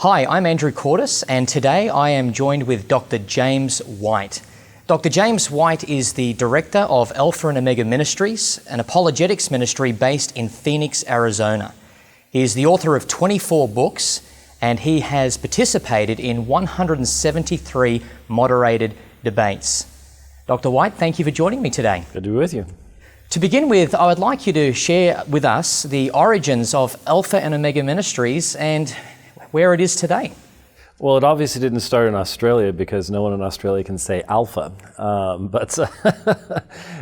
Hi, I'm Andrew Cordes, and today I am joined with Dr. James White. Dr. James White is the director of Alpha and Omega Ministries, an apologetics ministry based in Phoenix, Arizona. He is the author of 24 books, and he has participated in 173 moderated debates. Dr. White, thank you for joining me today. Good to be with you. To begin with, I would like you to share with us the origins of Alpha and Omega Ministries and where it is today. Well, it obviously didn't start in Australia because no one in Australia can say alpha, but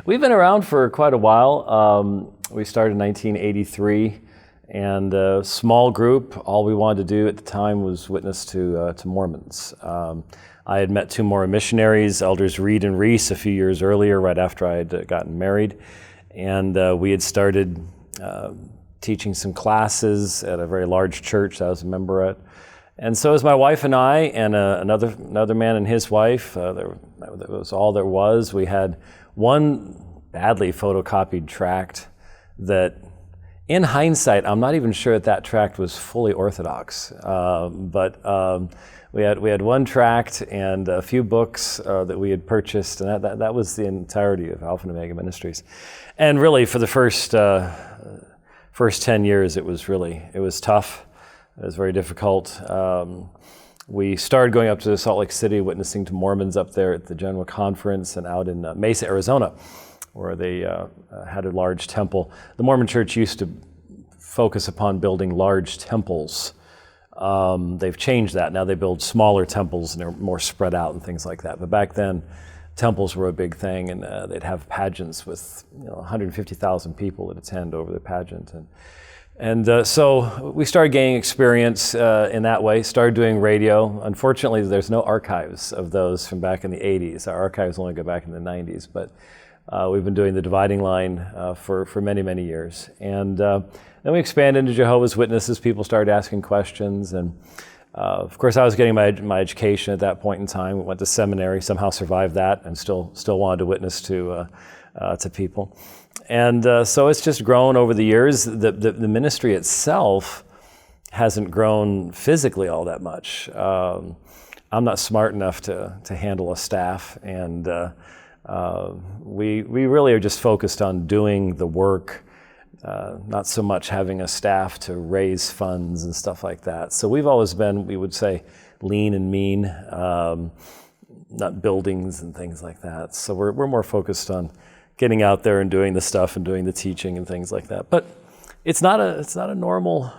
we've been around for quite a while. We started in 1983, and a small group. All we wanted to do at the time was witness to Mormons. I had met two more missionaries, Elders Reed and Reese, a few years earlier, right after I had gotten married, and we had started teaching some classes at a very large church that I was a member at. And so as my wife and I and another man and his wife, that was all there was. We had one badly photocopied tract that, in hindsight, I'm not even sure that tract was fully orthodox. But we had one tract and a few books that we had purchased, and that was the entirety of Alpha and Omega Ministries. And really, for the first 10 years, it was tough. It was very difficult. We started going up to Salt Lake City, witnessing to Mormons up there at the General Conference, and out in Mesa, Arizona, where they had a large temple. The Mormon Church used to focus upon building large temples. They've changed that. Now they build smaller temples, and they're more spread out and things like that. But back then, temples were a big thing, and they'd have pageants with 150,000 people that attend over the pageant. And so we started gaining experience in that way, started doing radio. Unfortunately, there's no archives of those from back in the 80s. Our archives only go back in the 90s, but we've been doing the dividing line for many, many years. And then we expanded into Jehovah's Witnesses. People started asking questions. And of course, I was getting my education at that point in time. Went to seminary, somehow survived that, and still wanted to witness to people. And so it's just grown over the years. The ministry itself hasn't grown physically all that much. I'm not smart enough to handle a staff, and we really are just focused on doing the work, not so much having a staff to raise funds and stuff like that. So we've always been, we would say, lean and mean, not buildings and things like that. So we're more focused on getting out there and doing the stuff and doing the teaching and things like that. But it's not your normal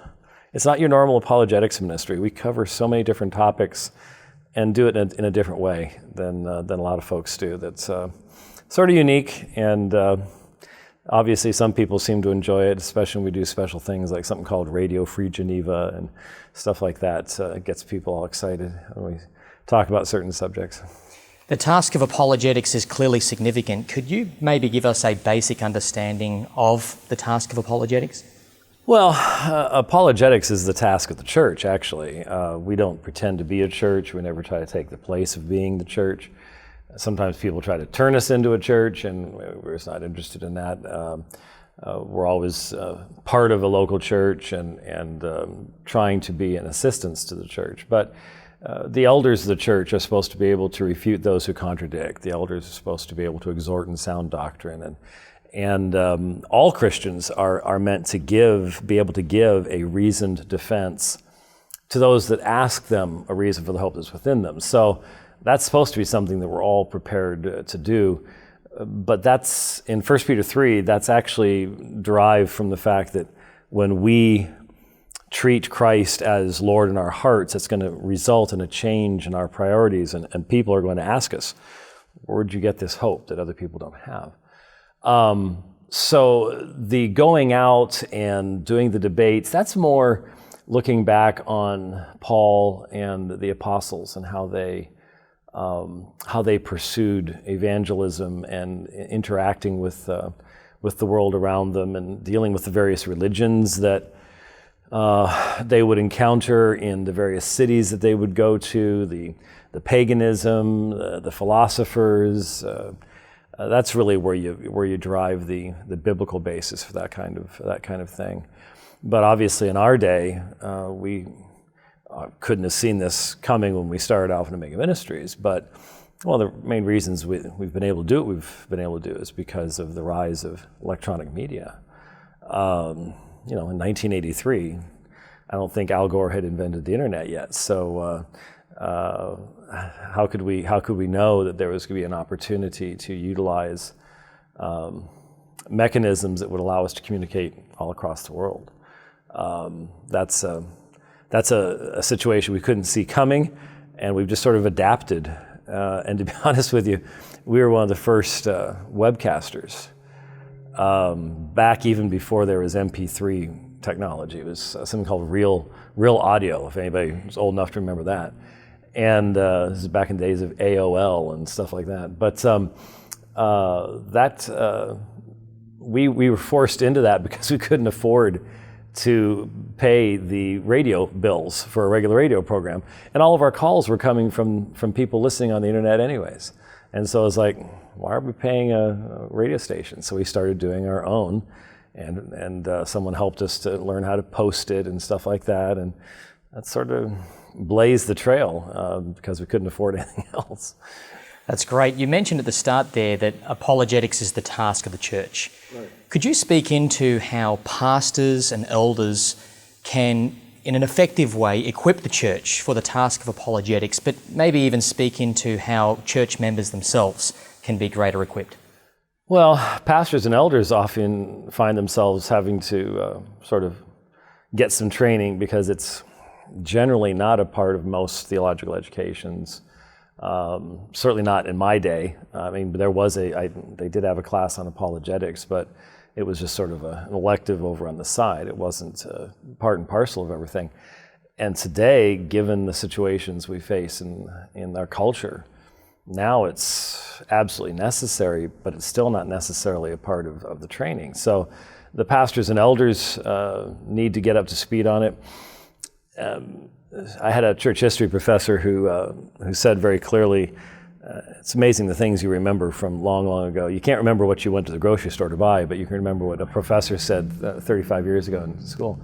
apologetics ministry. We cover so many different topics and do it in a different way than a lot of folks do. That's sort of unique, and obviously some people seem to enjoy it, especially when we do special things like something called Radio Free Geneva and stuff like that. It gets people all excited when we talk about certain subjects. The task of apologetics is clearly significant. Could you maybe give us a basic understanding of the task of apologetics? Well, apologetics is the task of the church, actually. We don't pretend to be a church. We never try to take the place of being the church. Sometimes people try to turn us into a church, and we're just not interested in that. We're always part of a local church and trying to be an assistance to the church. But the elders of the church are supposed to be able to refute those who contradict. The elders are supposed to be able to exhort in sound doctrine, and all Christians are meant to be able to give a reasoned defense to those that ask them a reason for the hope that's within them. So that's supposed to be something that we're all prepared to do. But that's, in 1 Peter 3, that's actually derived from the fact that when we treat Christ as Lord in our hearts, it's going to result in a change in our priorities, and people are going to ask us, where'd you get this hope that other people don't have? So the going out and doing the debates, that's more looking back on Paul and the apostles and how they pursued evangelism and interacting with the world around them and dealing with the various religions that they would encounter in the various cities that they would go to, the paganism, the philosophers. That's really where you drive the biblical basis for that kind of thing. But obviously, in our day, couldn't have seen this coming when we started Alpha and Omega Ministries, but one of the main reasons we've been able to do what we've been able to do is because of the rise of electronic media. In 1983, I don't think Al Gore had invented the internet yet. So how could we know that there was going to be an opportunity to utilize mechanisms that would allow us to communicate all across the world? That's a situation we couldn't see coming, and we've just sort of adapted. And to be honest with you, we were one of the first webcasters back even before there was MP3 technology. It was something called real audio, if anybody was old enough to remember that. And this is back in the days of AOL and stuff like that. But we were forced into that because we couldn't afford to pay the radio bills for a regular radio program. And all of our calls were coming from people listening on the internet anyways. And so I was like, why are we paying a radio station? So we started doing our own, and someone helped us to learn how to post it and stuff like that. And that sort of blazed the trail because we couldn't afford anything else. That's great. You mentioned at the start there that apologetics is the task of the church. Right. Could you speak into how pastors and elders can, in an effective way, equip the church for the task of apologetics, but maybe even speak into how church members themselves can be greater equipped? Well, pastors and elders often find themselves having to sort of get some training because it's generally not a part of most theological educations. Certainly not in my day. I mean, there was they did have a class on apologetics, but it was just sort of an elective over on the side. It wasn't part and parcel of everything. And today, given the situations we face in our culture, now it's absolutely necessary, but it's still not necessarily a part of the training. So the pastors and elders need to get up to speed on it. I had a church history professor who said very clearly, it's amazing the things you remember from long, long ago. You can't remember what you went to the grocery store to buy, but you can remember what a professor said 35 years ago in school.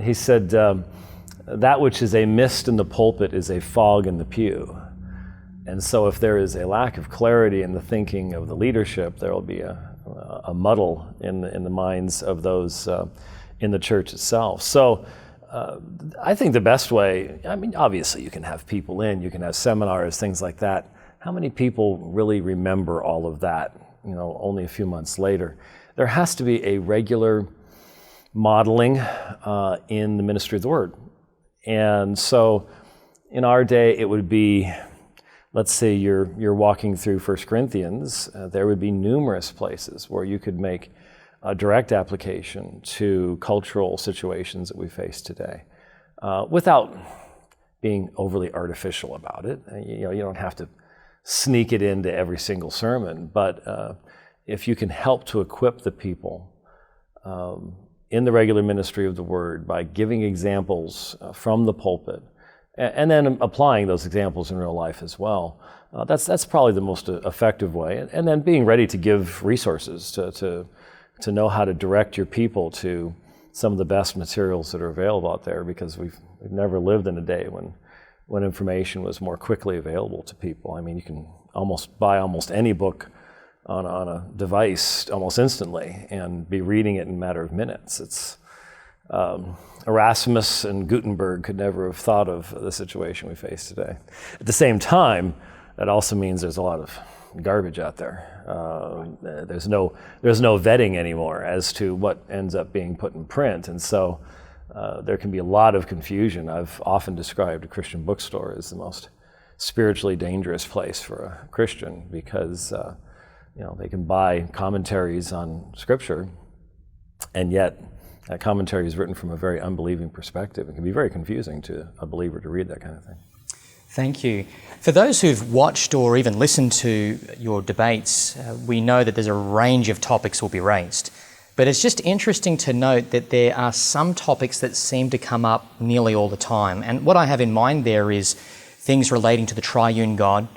He said, that which is a mist in the pulpit is a fog in the pew. And so if there is a lack of clarity in the thinking of the leadership, there will be a muddle in the minds of those in the church itself. So I think the best way, I mean, obviously you can have people in, you can have seminars, things like that. How many people really remember all of that, only a few months later? There has to be a regular modeling in the ministry of the word. And so in our day, it would be, let's say you're walking through 1 Corinthians, there would be numerous places where you could make a direct application to cultural situations that we face today, without being overly artificial about it. You don't have to sneak it into every single sermon, but if you can help to equip the people in the regular ministry of the word by giving examples from the pulpit, and then applying those examples in real life as well, that's probably the most effective way. And then being ready to give resources to know how to direct your people to some of the best materials that are available out there, because we've never lived in a day when information was more quickly available to people. I mean, you can buy almost any book on a device almost instantly and be reading it in a matter of minutes. It's Erasmus and Gutenberg could never have thought of the situation we face today. At the same time, that also means there's a lot of garbage out there. There's no vetting anymore as to what ends up being put in print, and so there can be a lot of confusion. I've often described a Christian bookstore as the most spiritually dangerous place for a Christian, because they can buy commentaries on Scripture, and yet that commentary is written from a very unbelieving perspective. It can be very confusing to a believer to read that kind of thing. Thank you. For those who've watched or even listened to your debates, we know that there's a range of topics will be raised. But it's just interesting to note that there are some topics that seem to come up nearly all the time. And what I have in mind there is things relating to the triune God,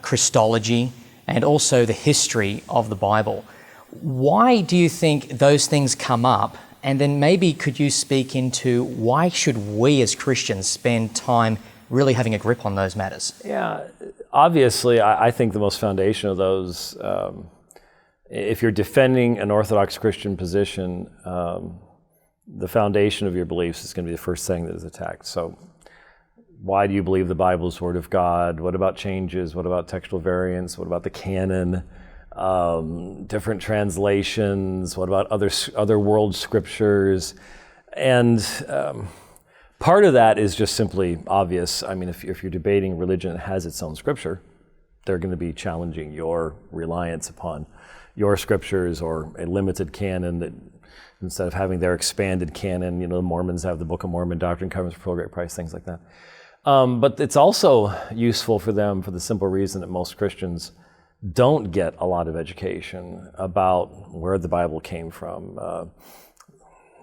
Christology, and also the history of the Bible. Why do you think those things come up, And then maybe could you speak into why should we as Christians spend time really having a grip on those matters? Yeah, obviously, I think the most foundation of those, if you're defending an Orthodox Christian position, the foundation of your beliefs is going to be the first thing that is attacked. So why do you believe the Bible is the Word of God? What about changes? What about textual variants? What about the canon? Different translations? What about other world scriptures? And part of that is just simply obvious. I mean, if you're debating religion that has its own scripture, they're going to be challenging your reliance upon your scriptures or a limited canon that instead of having their expanded canon, the Mormons have the Book of Mormon, Doctrine and Covenants for Full Great Price, things like that. But it's also useful for them for the simple reason that most Christians don't get a lot of education about where the Bible came from.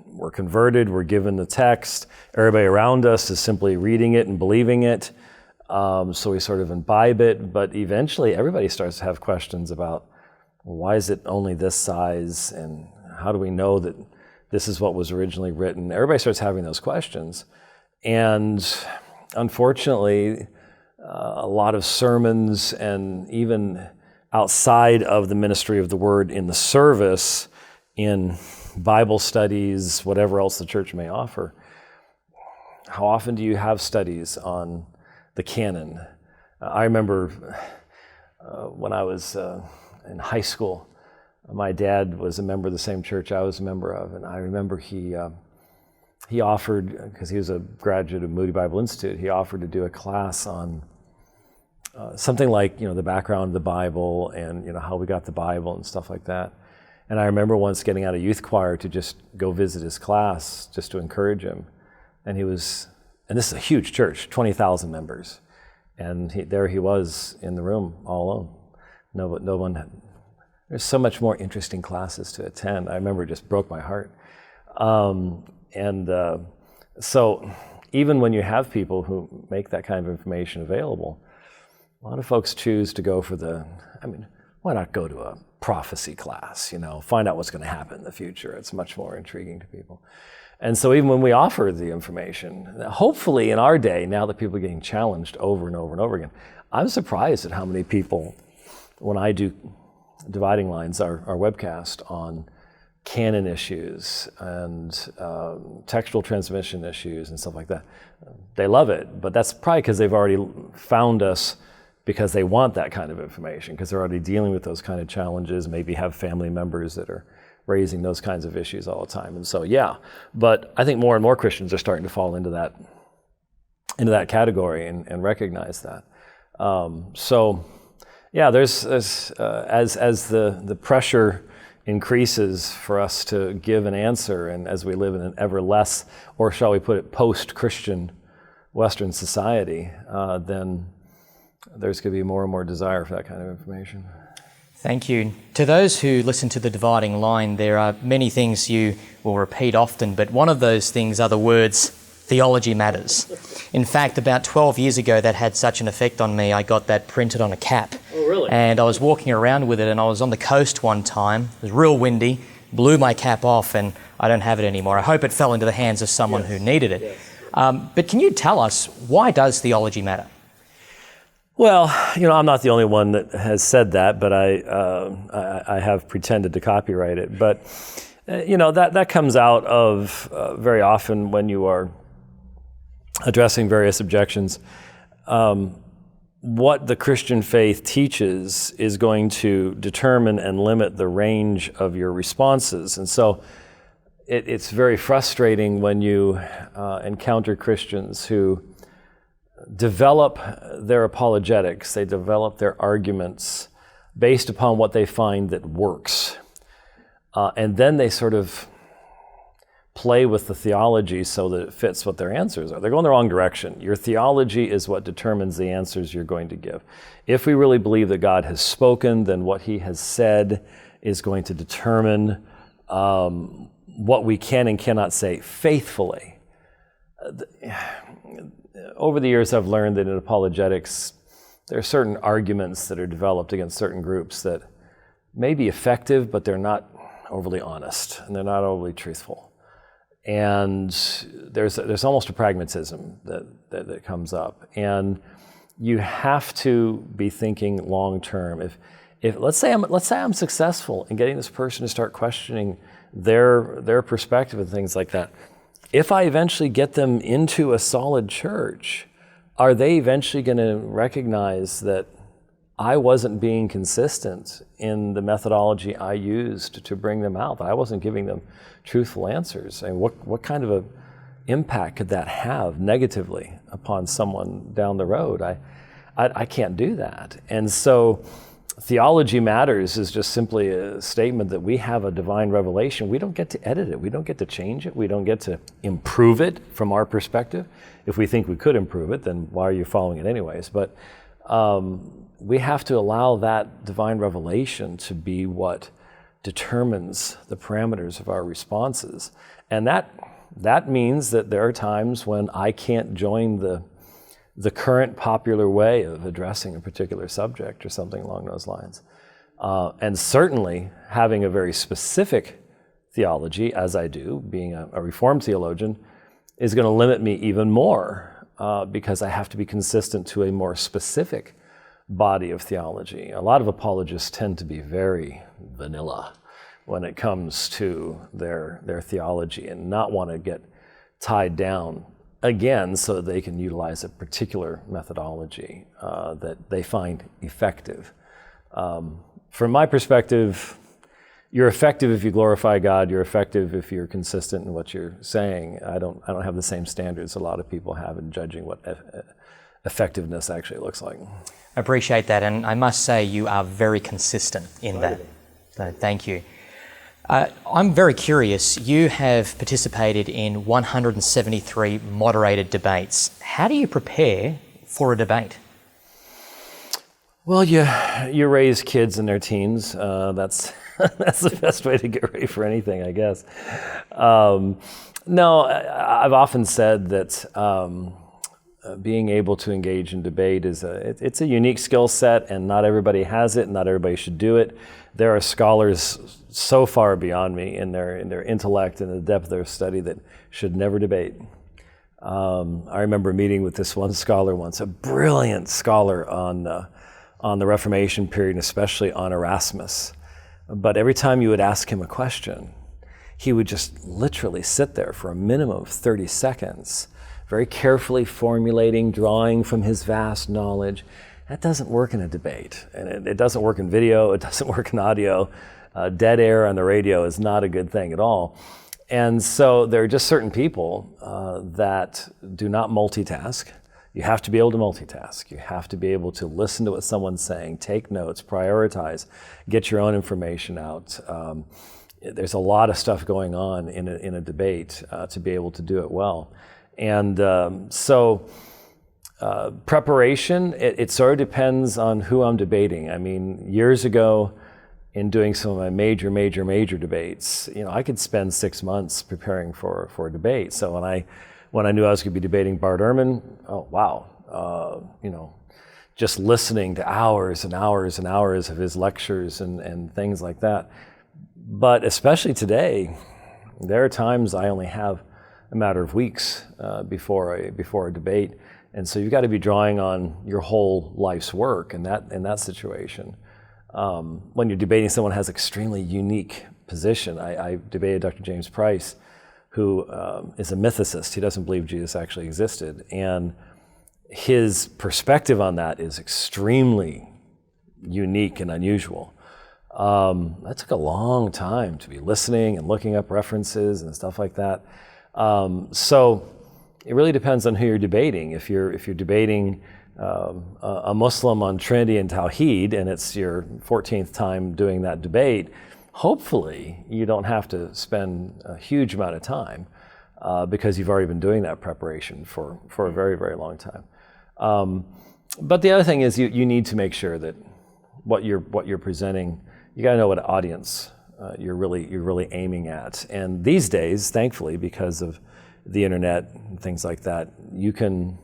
We're converted, we're given the text, everybody around us is simply reading it and believing it, so we sort of imbibe it, but eventually everybody starts to have questions about, well, why is it only this size, and how do we know that this is what was originally written? Everybody starts having those questions, and unfortunately, a lot of sermons and even outside of the ministry of the Word in the service, in Bible studies, whatever else the church may offer. How often do you have studies on the canon? I remember when I was in high school, my dad was a member of the same church I was a member of, and I remember he offered, because he was a graduate of Moody Bible Institute, he offered to do a class on something like, the background of the Bible and, how we got the Bible and stuff like that. And I remember once getting out of youth choir to just go visit his class just to encourage him. And this is a huge church, 20,000 members. And there he was in the room all alone. No one there's so much more interesting classes to attend. I remember it just broke my heart. So even when you have people who make that kind of information available, a lot of folks choose to go for why not go to a prophecy class, find out what's going to happen in the future. It's much more intriguing to people. And so even when we offer the information, hopefully in our day, now that people are getting challenged over and over and over again, I'm surprised at how many people, when I do Dividing Lines, our webcast on canon issues and textual transmission issues and stuff like that, they love it, but that's probably because they've already found us because they want that kind of information, because they're already dealing with those kind of challenges, maybe have family members that are raising those kinds of issues all the time. And so, yeah, but I think more and more Christians are starting to fall into that category and recognize that. So, yeah, there's as the pressure increases for us to give an answer, and as we live in an ever less, or shall we put it, post-Christian Western society, then there's going to be more and more desire for that kind of information. Thank you. To those who listen to The Dividing Line, there are many things you will repeat often, but one of those things are the words, theology matters. In fact, about 12 years ago, that had such an effect on me, I got that printed on a cap. Oh, really? And I was walking around with it, and I was on the coast one time. It was real windy, blew my cap off, and I don't have it anymore. I hope it fell into the hands of someone who needed it. Yes. But can you tell us, why does theology matter? Well, I'm not the only one that has said that, but I have pretended to copyright it. But, that comes out of very often when you are addressing various objections. What the Christian faith teaches is going to determine and limit the range of your responses. And so it's very frustrating when you encounter Christians who develop their apologetics, they develop their arguments based upon what they find that works. And then they sort of play with the theology so that it fits what their answers are. They're going the wrong direction. Your theology is what determines the answers you're going to give. If we really believe that God has spoken, then what he has said is going to determine what we can and cannot say faithfully. Over the years, I've learned that in apologetics, there are certain arguments that are developed against certain groups that may be effective, but they're not overly honest, and they're not overly truthful. And there's almost a pragmatism that comes up. And you have to be thinking long term. If let's say I'm successful in getting this person to start questioning their perspective and things like that. If I eventually get them into a solid church, are they eventually going to recognize that I wasn't being consistent in the methodology I used to bring them out, that I wasn't giving them truthful answers? And what kind of a impact could that have negatively upon someone down the road? I can't do that. And so theology matters is just simply a statement that we have a divine revelation. We don't get to edit it. We don't get to change it. We don't get to improve it from our perspective. If we think we could improve it, then why are you following it anyways? But we have to allow that divine revelation to be what determines the parameters of our responses. And that means that there are times when I can't join the current popular way of addressing a particular subject or something along those lines. And certainly having a very specific theology, as I do, being a Reformed theologian, is going to limit me even more because I have to be consistent to a more specific body of theology. A lot of apologists tend to be very vanilla when it comes to their theology and not want to get tied down again so that they can utilize a particular methodology that they find effective. From my perspective, you're effective if you glorify God. You're effective if you're consistent in what you're saying. I don't have the same standards a lot of people have in judging what effectiveness actually looks like. I appreciate that, and I must say you are very consistent in that. So thank you. I'm very curious. You have participated in 173 moderated debates. How do you prepare for a debate? Well, you raise kids in their teens. That's the best way to get ready for anything, I guess. No, I've often said that being able to engage in debate it's a unique skill set, and not everybody has it, and not everybody should do it. There are scholars so far beyond me in their intellect and the depth of their study that should never debate. I remember meeting with this one scholar once, a brilliant scholar on the Reformation period, and especially on Erasmus. But every time you would ask him a question, he would just literally sit there for a minimum of 30 seconds, very carefully formulating, drawing from his vast knowledge. That doesn't work in a debate, and it doesn't work in video, it doesn't work in audio. Dead air on the radio is not a good thing at all. And so there are just certain people that do not multitask. You have to be able to multitask. You have to be able to listen to what someone's saying, take notes, prioritize, get your own information out. There's a lot of stuff going on in a debate to be able to do it well. And so preparation, it sort of depends on who I'm debating. I mean, years ago, in doing some of my major debates, I could spend 6 months preparing for a debate. So when I knew I was going to be debating Bart Ehrman, oh wow, just listening to hours and hours and hours of his lectures and things like that. But especially today, there are times I only have a matter of weeks before a debate, and so you've got to be drawing on your whole life's work in that situation. When you're debating someone who has an extremely unique position. I debated Dr. James Price, who is a mythicist. He doesn't believe Jesus actually existed. And his perspective on that is extremely unique and unusual. That took a long time to be listening and looking up references and stuff like that. So it really depends on who you're debating. If you're debating a Muslim on Trinity and Tawheed, and it's your 14th time doing that debate, hopefully you don't have to spend a huge amount of time because you've already been doing that preparation for a very, very long time. But the other thing is you need to make sure that what you're presenting, you got to know what audience you're really aiming at. And these days, thankfully, because of the internet and things like that, you can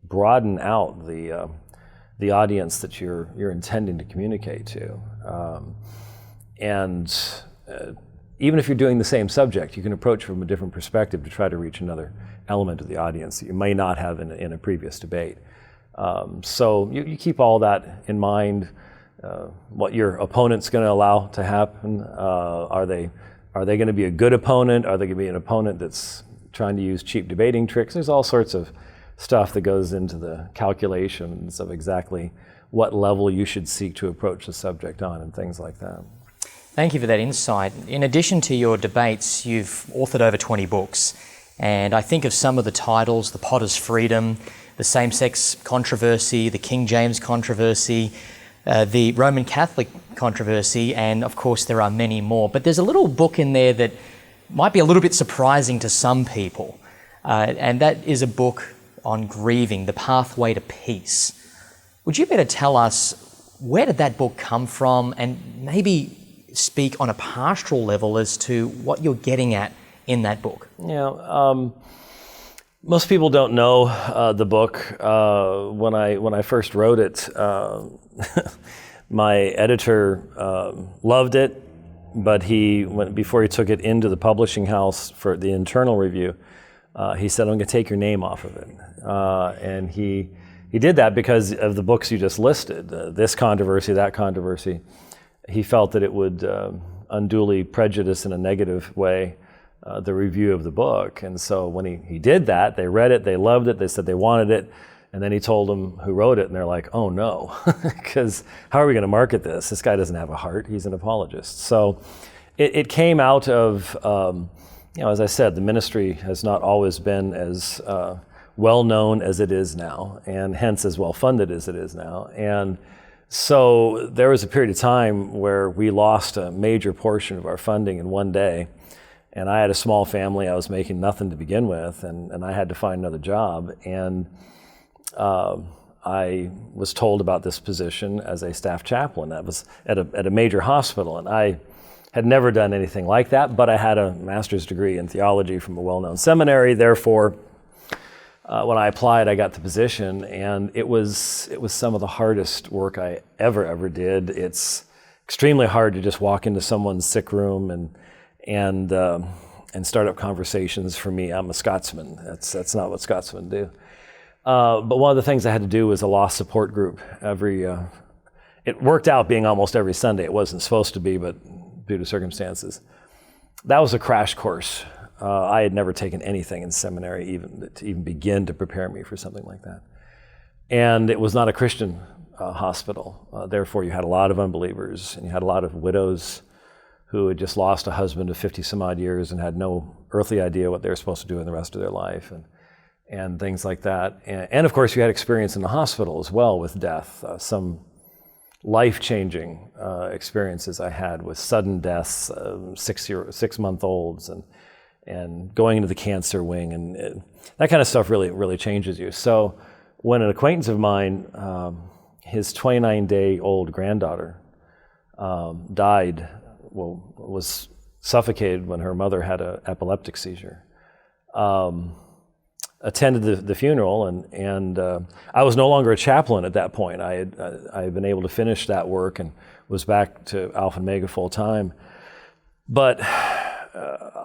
broaden out the audience that you're intending to communicate to. And even if you're doing the same subject, you can approach from a different perspective to try to reach another element of the audience that you may not have in a previous debate. So you keep all that in mind, what your opponent's going to allow to happen. Are they going to be a good opponent? Are they going to be an opponent that's trying to use cheap debating tricks? There's all sorts of stuff that goes into the calculations of exactly what level you should seek to approach the subject on and things like that. Thank you for that insight. In addition to your debates, you've authored over 20 books, and I think of some of the titles: The Potter's Freedom, The Same-Sex Controversy, The King James Controversy, the Roman Catholic Controversy, and of course there are many more. But there's a little book in there that might be a little bit surprising to some people, and that is a book on grieving, The Pathway to Peace. Would you better tell us, where did that book come from, and maybe speak on a pastoral level as to what you're getting at in that book? Yeah, most people don't know the book. When I first wrote it, my editor loved it, but before he took it into the publishing house for the internal review, he said, "I'm going to take your name off of it." And he did that because of the books you just listed, this controversy, that controversy. He felt that it would unduly prejudice in a negative way the review of the book. And so when he did that, they read it, they loved it, they said they wanted it, and then he told them who wrote it, and they're like, "Oh no," because how are we going to market this? This guy doesn't have a heart, he's an apologist. So it came out of, as I said, the ministry has not always been as well known as it is now, and hence as well funded as it is now. And so there was a period of time where we lost a major portion of our funding in one day, and I had a small family. I was making nothing to begin with, and I had to find another job. And I was told about this position as a staff chaplain. That was at a major hospital, and I had never done anything like that, but I had a master's degree in theology from a well-known seminary. Therefore, when I applied, I got the position, and it was some of the hardest work I ever did. It's extremely hard to just walk into someone's sick room and start up conversations. For me, I'm a Scotsman. That's not what Scotsmen do. But one of the things I had to do was a lost support group. It worked out being almost every Sunday. It wasn't supposed to be, but due to circumstances, that was a crash course. I had never taken anything in seminary to even begin to prepare me for something like that. And it was not a Christian hospital. Therefore, you had a lot of unbelievers, and you had a lot of widows who had just lost a husband of 50 some odd years and had no earthly idea what they were supposed to do in the rest of their life, and things like that. And of course, you had experience in the hospital as well with death. Some life-changing experiences I had with sudden deaths, 6-month-olds, and going into the cancer wing, and that kind of stuff really changes you. So when an acquaintance of mine, his 29-day-old granddaughter died, was suffocated when her mother had an epileptic seizure, attended the funeral, and I was no longer a chaplain at that point. I had been able to finish that work and was back to Alpha and Omega full time. But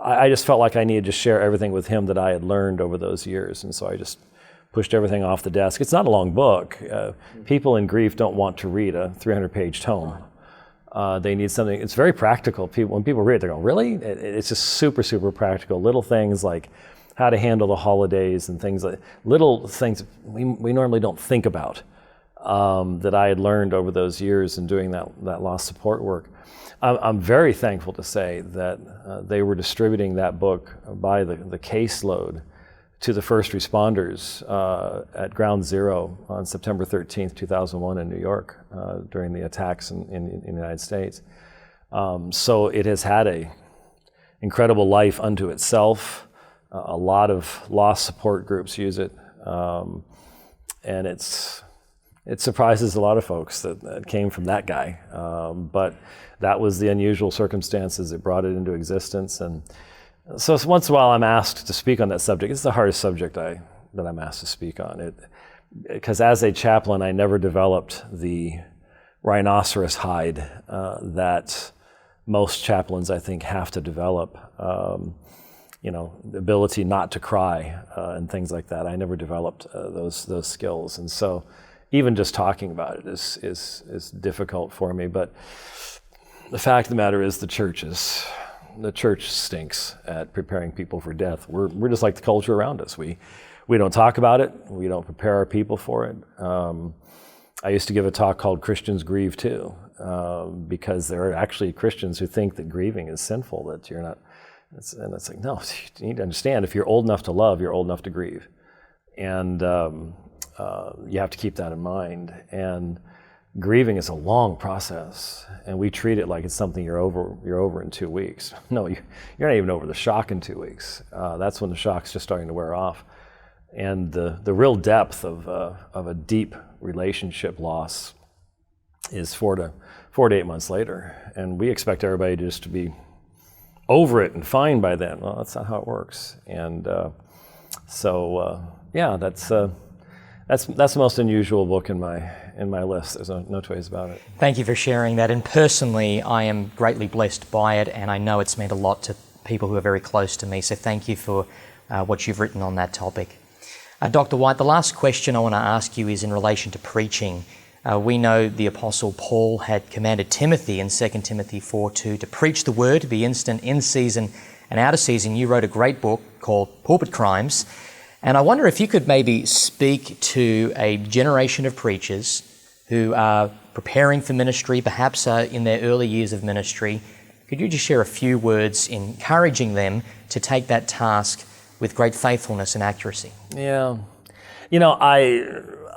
I just felt like I needed to share everything with him that I had learned over those years, and so I just pushed everything off the desk. It's not a long book. People in grief don't want to read a 300-page tome. They need something. It's very practical. When people read it, they go, "Really?" It's just super practical. Little things like how to handle the holidays and things like little things we normally don't think about that I had learned over those years in doing that lost support work. I'm very thankful to say that they were distributing that book by the caseload to the first responders at Ground Zero on September 13th, 2001 in New York during the attacks in the United States. So it has had a incredible life unto itself. A lot of lost support groups use it, and it surprises a lot of folks that it came from that guy. But that was the unusual circumstances that brought it into existence. And so once in a while I'm asked to speak on that subject. It's the hardest subject that I'm asked to speak on. Because as a chaplain, I never developed the rhinoceros hide that most chaplains, I think, have to develop. The ability not to cry and things like that. I never developed those skills, and so even just talking about it is difficult for me. But the fact of the matter is, the church stinks at preparing people for death. We're just like the culture around us. We don't talk about it. We don't prepare our people for it. I used to give a talk called "Christians Grieve Too," because there are actually Christians who think that grieving is sinful. That you're not. And it's like, no, you need to understand, if you're old enough to love, you're old enough to grieve. And you have to keep that in mind. And grieving is a long process, and we treat it like it's something you're over in 2 weeks. No, you're not even over the shock in 2 weeks. That's when the shock's just starting to wear off. And the real depth of a deep relationship loss is 4 to 8 months later. And we expect everybody just to be over it and fine by then. Well, that's not how it works. And that's the most unusual book in my list. There's no two ways about it. Thank you for sharing that. And personally, I am greatly blessed by it, and I know it's meant a lot to people who are very close to me. So thank you for what you've written on that topic. Dr. White, the last question I want to ask you is in relation to preaching. We know the Apostle Paul had commanded Timothy in 2 Timothy 4:2 to preach the word, to be instant in season and out of season. You wrote a great book called Pulpit Crimes. And I wonder if you could maybe speak to a generation of preachers who are preparing for ministry, perhaps in their early years of ministry. Could you just share a few words encouraging them to take that task with great faithfulness and accuracy? Yeah.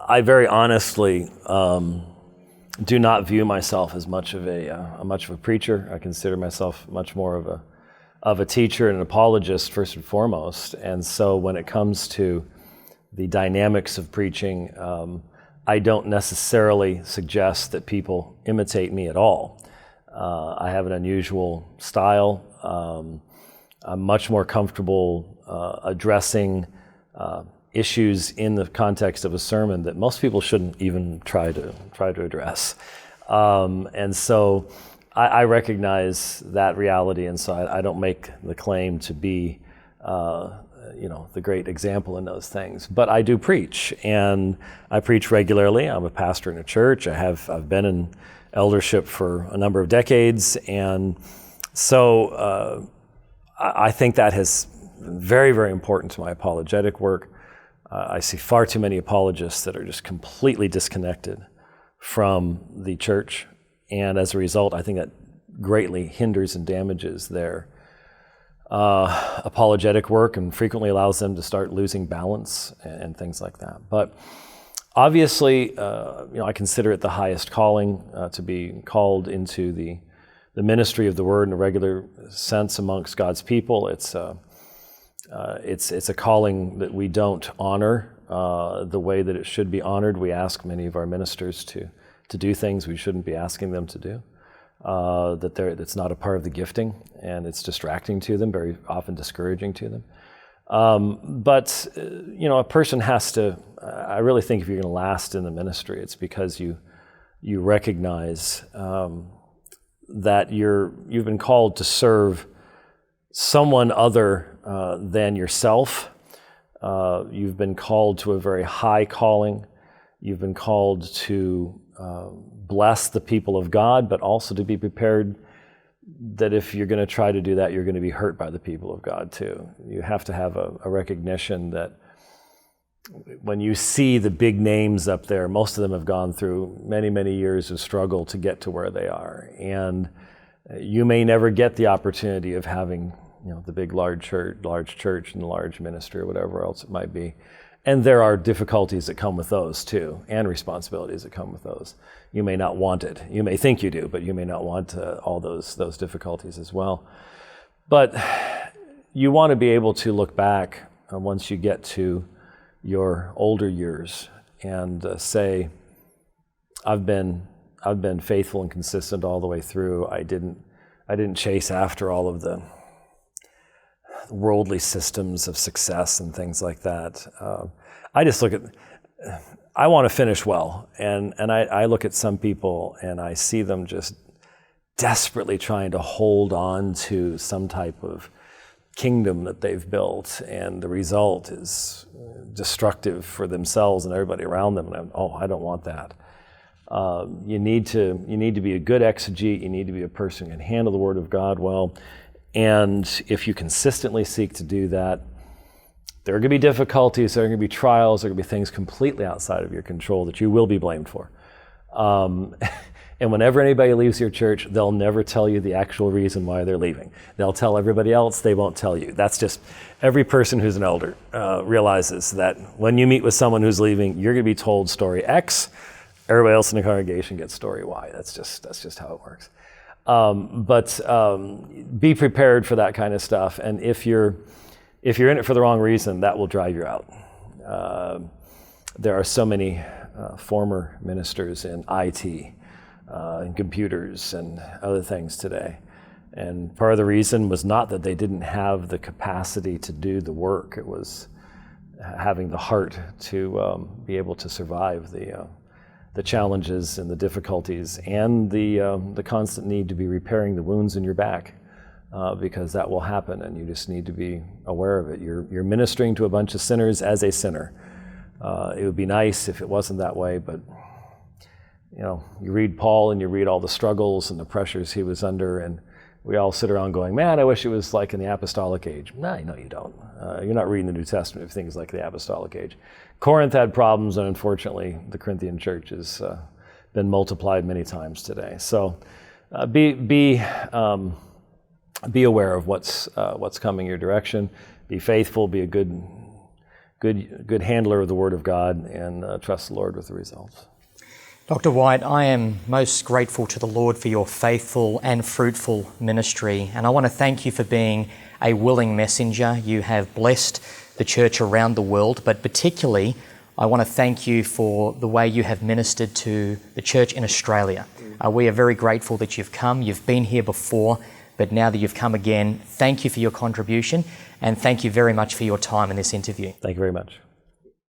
I very honestly do not view myself as much of a preacher. I consider myself much more of a teacher and an apologist first and foremost. And so when it comes to the dynamics of preaching, I don't necessarily suggest that people imitate me at all. I have an unusual style. I'm much more comfortable addressing issues in the context of a sermon that most people shouldn't even try to address. And so I recognize that reality, and so I don't make the claim to be the great example in those things. But I do preach, and I preach regularly. I'm a pastor in a church. I've been in eldership for a number of decades, and so I think that has been very, very important to my apologetic work. I see far too many apologists that are just completely disconnected from the church, and as a result, I think that greatly hinders and damages their apologetic work, and frequently allows them to start losing balance and things like that. But obviously, I consider it the highest calling to be called into the ministry of the word in a regular sense amongst God's people. It's a calling that we don't honor the way that it should be honored. We ask many of our ministers to do things we shouldn't be asking them to do. That's not a part of the gifting, and it's distracting to them, very often discouraging to them. But a person has to. I really think if you're going to last in the ministry, it's because you recognize that you've been called to serve someone other than yourself. You've been called to a very high calling. You've been called to bless the people of God, but also to be prepared that if you're going to try to do that, you're going to be hurt by the people of God too. You have to have a recognition that when you see the big names up there, most of them have gone through many, many years of struggle to get to where they are. And you may never get the opportunity of having the big large church and the large ministry or whatever else it might be. And there are difficulties that come with those too, and responsibilities that come with those. You may not want it. You may think you do, but you may not want all those difficulties as well. But you want to be able to look back once you get to your older years and say, I've been faithful and consistent all the way through. I didn't chase after all of the worldly systems of success and things like that. I just look at, I want to finish well, and I look at some people and I see them just desperately trying to hold on to some type of kingdom that they've built, and the result is destructive for themselves and everybody around them. And I don't want that. You need to be a good exegete. You need to be a person who can handle the Word of God well. And if you consistently seek to do that, there are going to be difficulties, there are going to be trials, there are going to be things completely outside of your control that you will be blamed for. And whenever anybody leaves your church, they'll never tell you the actual reason why they're leaving. They'll tell everybody else, they won't tell you. That's just, every person who's an elder realizes that when you meet with someone who's leaving, you're going to be told story X, everybody else in the congregation gets story Y. That's just how it works. But be prepared for that kind of stuff. And if you're in it for the wrong reason, that will drive you out. There are so many former ministers in IT and computers and other things today. And part of the reason was not that they didn't have the capacity to do the work. It was having the heart to be able to survive the challenges and the difficulties and the constant need to be repairing the wounds in your back. Because that will happen, and you just need to be aware of it. You're ministering to a bunch of sinners as a sinner. It would be nice if it wasn't that way, but you read Paul and you read all the struggles and the pressures he was under, and we all sit around going, man, I wish it was like in the apostolic age. No, you don't. You're not reading the New Testament if things like the apostolic age. Corinth had problems, and unfortunately the Corinthian church has been multiplied many times today. So be aware of what's coming your direction. Be faithful. Be a good handler of the Word of God, and trust the Lord with the results. Dr. White, I am most grateful to the Lord for your faithful and fruitful ministry, and I want to thank you for being a willing messenger. You have blessed the church around the world, but particularly I want to thank you for the way you have ministered to the church in Australia. We are very grateful that you've come. You've been here before, but now that you've come again, thank you for your contribution, and thank you very much for your time in this interview. Thank you very much.